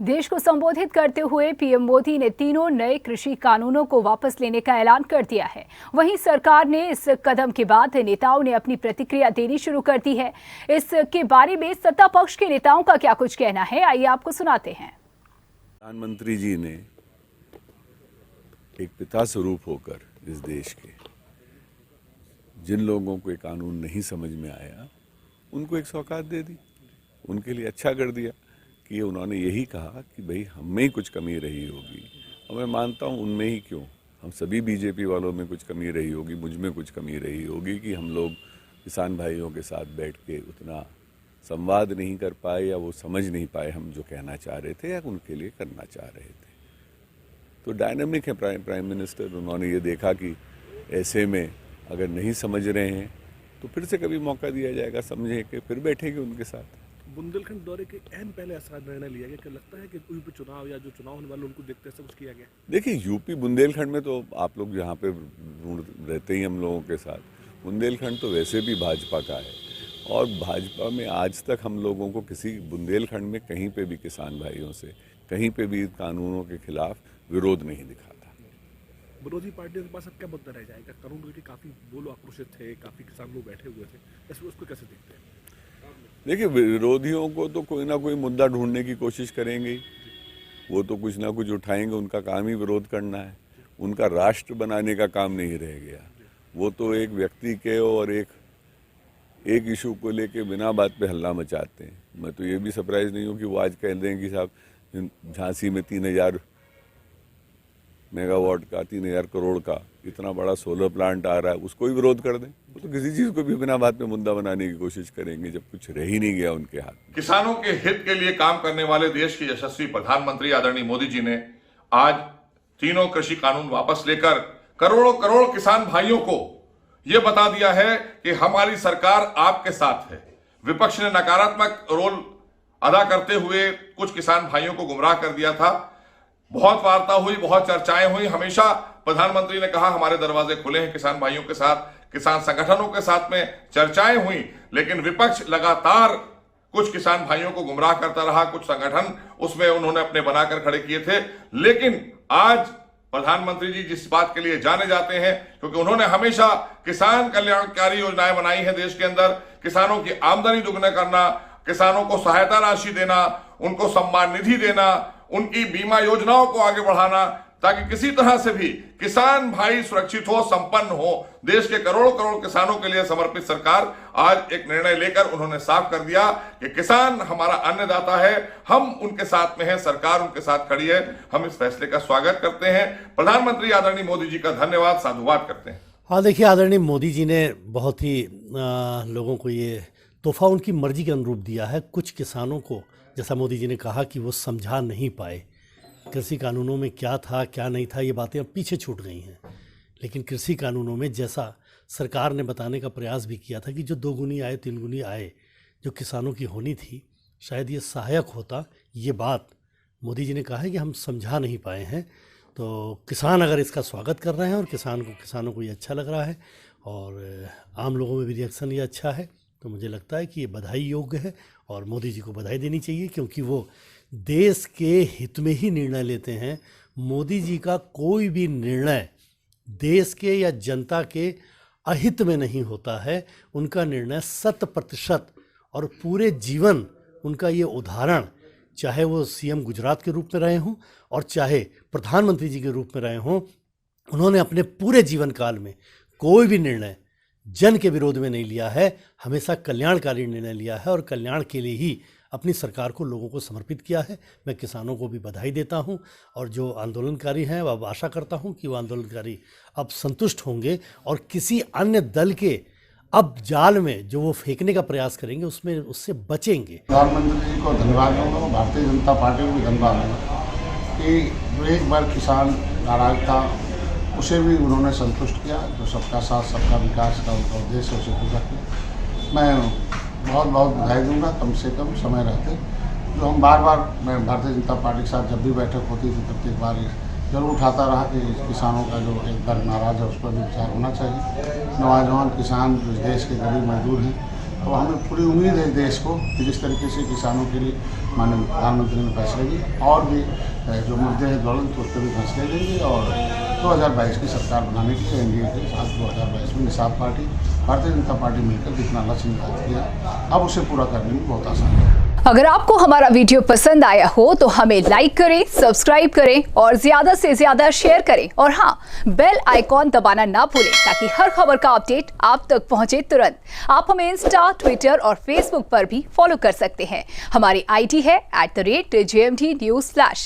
देश को संबोधित करते हुए पीएम मोदी ने तीनों नए कृषि कानूनों को वापस लेने का ऐलान कर दिया है। वहीं सरकार ने इस कदम के बाद नेताओं ने अपनी प्रतिक्रिया देनी शुरू कर दी है। इसके बारे में सत्ता पक्ष के नेताओं का क्या कुछ कहना है, आइए आपको सुनाते हैं। प्रधानमंत्री जी ने एक पिता स्वरूप होकर इस देश के जिन लोगों को ये कानून नहीं समझ में आया उनको एक सौगात दे दी, उनके लिए अच्छा कर दिया कि उन्होंने यही कहा कि भाई हम में ही कुछ कमी रही होगी। और मैं मानता हूँ उनमें ही क्यों, हम सभी बीजेपी वालों में कुछ कमी रही होगी, मुझ में कुछ कमी रही होगी कि हम लोग किसान भाइयों के साथ बैठ के उतना संवाद नहीं कर पाए या वो समझ नहीं पाए हम जो कहना चाह रहे थे या उनके लिए करना चाह रहे थे। तो डायनामिक है प्राइम मिनिस्टर, उन्होंने ये देखा कि ऐसे में अगर नहीं समझ रहे हैं तो फिर से कभी मौका दिया जाएगा, समझे कि फिर बैठेंगे उनके साथ। बुंदेलखंड दौरे के एन पहले ऐसा निर्णय लिया गया कि लगता है कि यूपी चुनाव या जो चुनाव होने वाले उनको देखते सब कुछ किया गया। देखिए यूपी बुंदेलखंड में तो आप लोग यहाँ पे रहते ही हम लोगों के साथ, बुंदेलखंड तो वैसे भी भाजपा का है और भाजपा में आज तक हम लोगों को किसी बुंदेलखंड में कहीं पे भी किसान भाइयों से कहीं पे भी कानूनों के खिलाफ विरोध नहीं दिखा था। विरोधी पार्टियों के पास अब क्या मुद्दा रह जाएगा? कानून के काफी वो लोग आक्रोशित थे, काफी किसान लोग बैठे हुए थे, ऐसे उसको कैसे देखते हैं? देखिए विरोधियों को तो कोई ना कोई मुद्दा ढूंढने की कोशिश करेंगे ही, वो तो कुछ ना कुछ उठाएंगे, उनका काम ही विरोध करना है, उनका राष्ट्र बनाने का काम नहीं रह गया। वो तो एक व्यक्ति के और एक इशू को लेके बिना बात पे हल्ला मचाते हैं। मैं तो ये भी सरप्राइज नहीं हूँ कि वो आज कह दें कि साहब झांसी में 3000 मेगावाट का 3000 करोड़ का इतना बड़ा सोलर प्लांट आ रहा है, उसको ही विरोध कर दें। वो तो किसी चीज को भी बिना बात में मुद्दा बनाने की कोशिश करेंगे जब कुछ रह ही नहीं गया उनके हाथ। किसानों के हित के लिए काम करने वाले देश के यशस्वी प्रधानमंत्री आदरणीय मोदी जी ने आज तीनों कृषि कानून वापस लेकर करोड़ों करोड़ किसान भाइयों को यह बता दिया है कि हमारी सरकार आपके साथ है। विपक्ष ने नकारात्मक रोल अदा करते हुए कुछ किसान भाइयों को गुमराह कर दिया था। बहुत वार्ता हुई, बहुत चर्चाएं हुई, हमेशा प्रधानमंत्री ने कहा हमारे दरवाजे खुले हैं किसान भाइयों के साथ, किसान संगठनों के साथ में चर्चाएं हुई, लेकिन विपक्ष लगातार कुछ किसान भाइयों को गुमराह करता रहा। कुछ संगठन उसमें उन्होंने अपने बनाकर खड़े किए थे, लेकिन आज प्रधानमंत्री जी जिस बात के लिए जाने जाते हैं, क्योंकि उन्होंने हमेशा किसान कल्याणकारी योजनाएं बनाई है देश के अंदर, किसानों की आमदनी दुगना करना, किसानों को सहायता राशि देना, उनको सम्मान निधि देना, उनकी बीमा योजनाओं को आगे बढ़ाना, ताकि किसी तरह से भी किसान भाई सुरक्षित हो, संपन्न हो। देश के करोड़ों करोड़ किसानों के लिए समर्पित सरकार आज एक निर्णय लेकर उन्होंने साफ कर दिया कि किसान हमारा अन्नदाता है, हम उनके साथ में हैं, सरकार उनके साथ खड़ी है। हम इस फैसले का स्वागत करते हैं। प्रधानमंत्री आदरणीय मोदी जी का धन्यवाद, साधुवाद करते हैं। हाँ देखिए, आदरणीय मोदी जी ने बहुत ही लोगों को ये तोहफा उनकी मर्जी के अनुरूप दिया है। कुछ किसानों को, जैसा मोदी जी ने कहा कि वो समझा नहीं पाए कृषि कानूनों में क्या था क्या नहीं था, ये बातें अब पीछे छूट गई हैं। लेकिन कृषि कानूनों में जैसा सरकार ने बताने का प्रयास भी किया था कि जो 2 गुनी आय 3 गुनी आय जो किसानों की होनी थी, शायद ये सहायक होता। ये बात मोदी जी ने कहा है कि हम समझा नहीं पाए हैं। तो किसान अगर इसका स्वागत कर रहे हैं और किसानों को ये अच्छा लग रहा है और आम लोगों में भी रिएक्शन ये अच्छा है, तो मुझे लगता है कि ये बधाई योग्य है और मोदी जी को बधाई देनी चाहिए, क्योंकि वो देश के हित में ही निर्णय लेते हैं। मोदी जी का कोई भी निर्णय देश के या जनता के अहित में नहीं होता है। उनका निर्णय 100% और पूरे जीवन उनका ये उदाहरण, चाहे वो सीएम गुजरात के रूप में रहे हों और चाहे प्रधानमंत्री जी के रूप में रहे हों, उन्होंने अपने पूरे जीवन काल में कोई भी निर्णय जन के विरोध में नहीं लिया है, हमेशा कल्याणकारी निर्णय लिया है और कल्याण के लिए ही अपनी सरकार को, लोगों को समर्पित किया है। मैं किसानों को भी बधाई देता हूं और जो आंदोलनकारी हैं, अब आशा करता हूं कि वो आंदोलनकारी अब संतुष्ट होंगे और किसी अन्य दल के अब जाल में जो वो फेंकने का प्रयास करेंगे उससे बचेंगे। प्रधानमंत्री जी को धन्यवाद दूंगा, भारतीय जनता पार्टी को भी धन्यवाद दूंगा कि जो एक बार किसान नाराज था उसे भी उन्होंने संतुष्ट किया। जो सबका साथ सबका विकास का उनका उद्देश्य उसे पूरा किया। मैं बहुत बधाई दूंगा, कम से कम समय रहते। जो हम मैं भारतीय जनता पार्टी के साथ जब भी बैठक होती थी प्रत्येक बार जरूर उठाता रहा कि किसानों का जो एक वर्ग नाराज है उस पर भी विचार होना चाहिए। नौजवान किसान जो देश के गरीब मजदूर हैं, तो हमें पूरी उम्मीद है देश को कि जिस तरीके से किसानों के लिए माननीय प्रधानमंत्री ने फैसले लिए और भी जो मुद्दे हैं ज्वलंत उस पर भी फैसले लेंगे और 2022 की सरकार बनाने के लिए एनडीए के साथ 2022 में निषाद पार्टी भारतीय जनता पार्टी मिलकर जितना लक्ष्य निर्धारित किया अब उसे पूरा करने में बहुत आसान है। अगर आपको हमारा वीडियो पसंद आया हो तो हमें लाइक करें, सब्सक्राइब करें और ज्यादा से ज्यादा शेयर करें और हाँ, बेल आइकॉन दबाना ना भूलें ताकि हर खबर का अपडेट आप तक पहुंचे तुरंत। आप हमें इंस्टा, ट्विटर और फेसबुक पर भी फॉलो कर सकते हैं। हमारी आईडी है @JMT News Flash।